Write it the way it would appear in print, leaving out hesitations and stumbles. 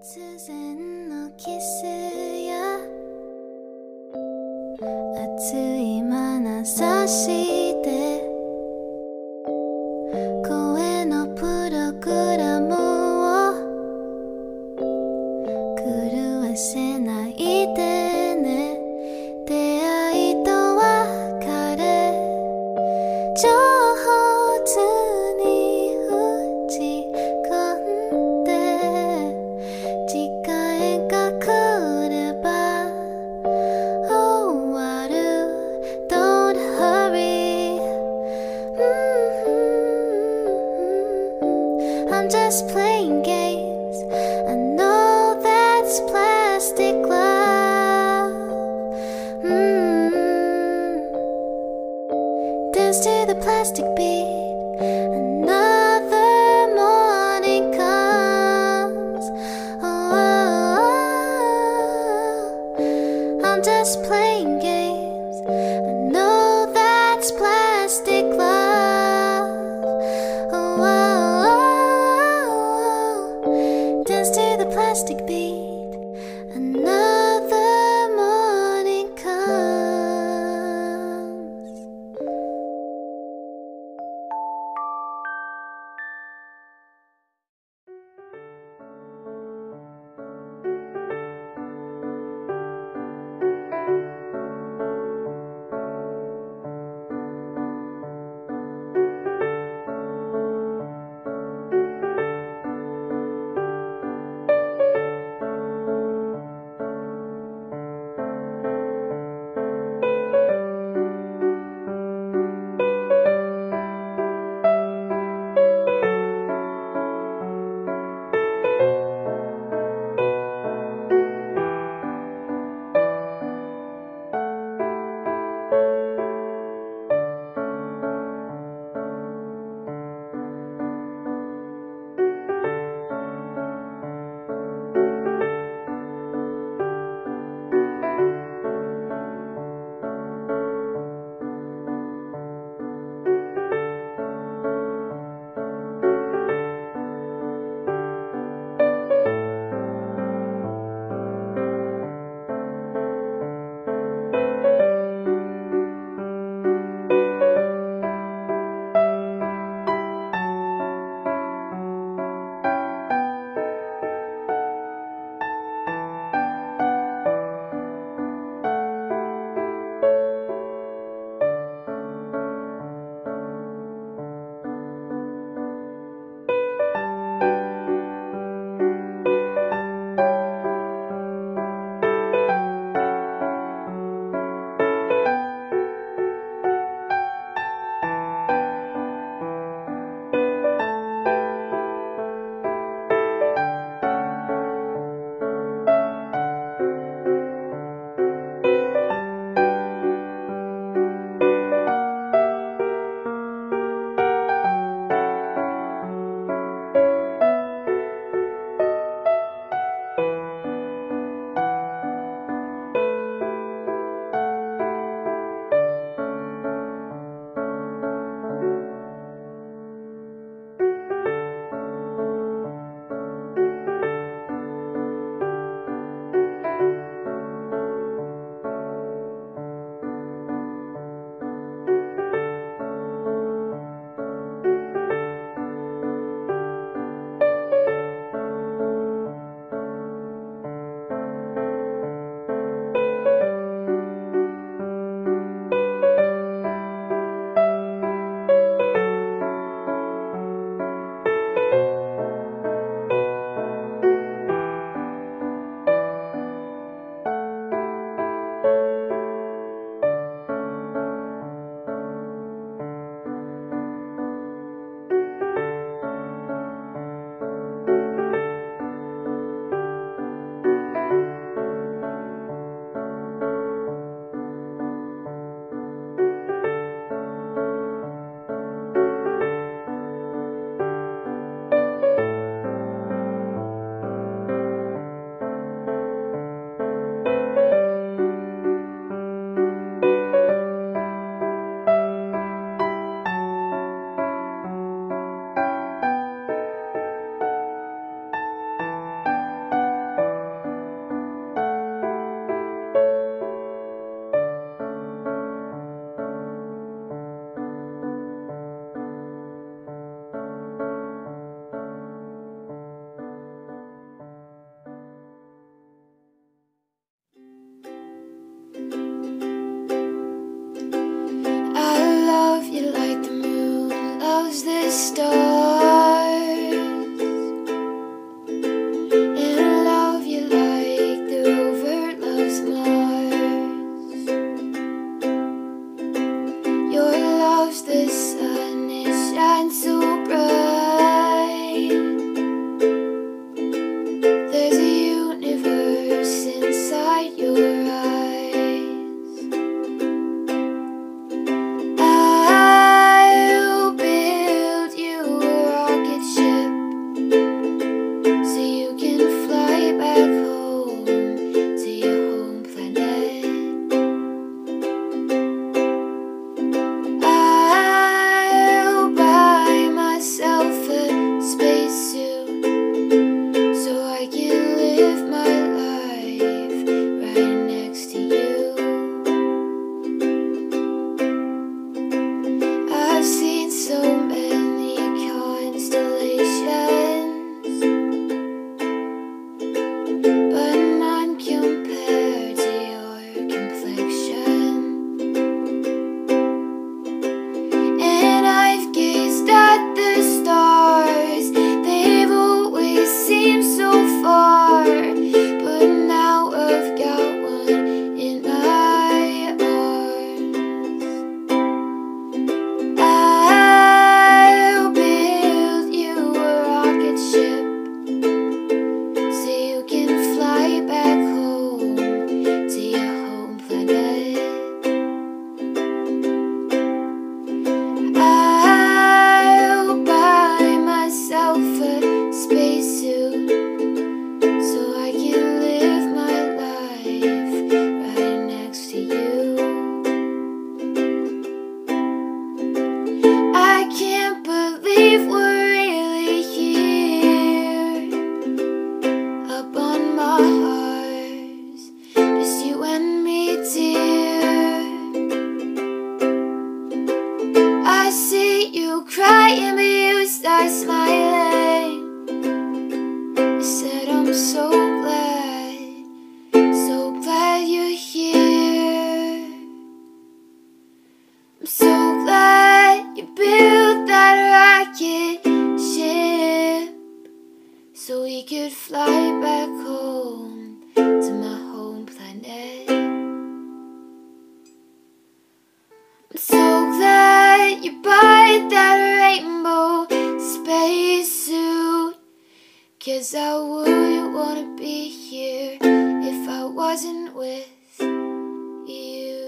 突然のキスや熱い眼差しで声のプログラムを狂わせないでね。出会いと別れ上手に打ち込んで時間が来れば終わる Don't hurry、I'm just playing games. I know that's plastic love. Dance to the plastic beat. Another morning comes. I'm just playing games. I know that's plastic love. Dance to the plastic beat. Another morning comes. loves the stars, and love you like the rover loves Mars. Your love's the sun, it shines so bright. There's a universe inside your eyes. I'll build you a rocket ship so you can fly back home to your home planet. I'll buy myself a spacesuit so I can live my life right next to you. I've seen so many constellations, but none compared to your complexion. And I've gazed at the stars, they've always seemed so far, but now I've got one in my arms. I'll build you a rocket ship so you can fly back home to your home planet. I'll buy myself a spacesuit so I can live my life right next to you. I can't believe we're really here up on Mars, just you and me, dear. I see you crying, but you start smiling. You said, I'm so glad you're here. I'm so glad you built that rocket ship so we could fly back home to my home planet. I'm so glad you bought that rainbow spacesuit, 'cause I wouldn't wanna be here if I wasn't with you.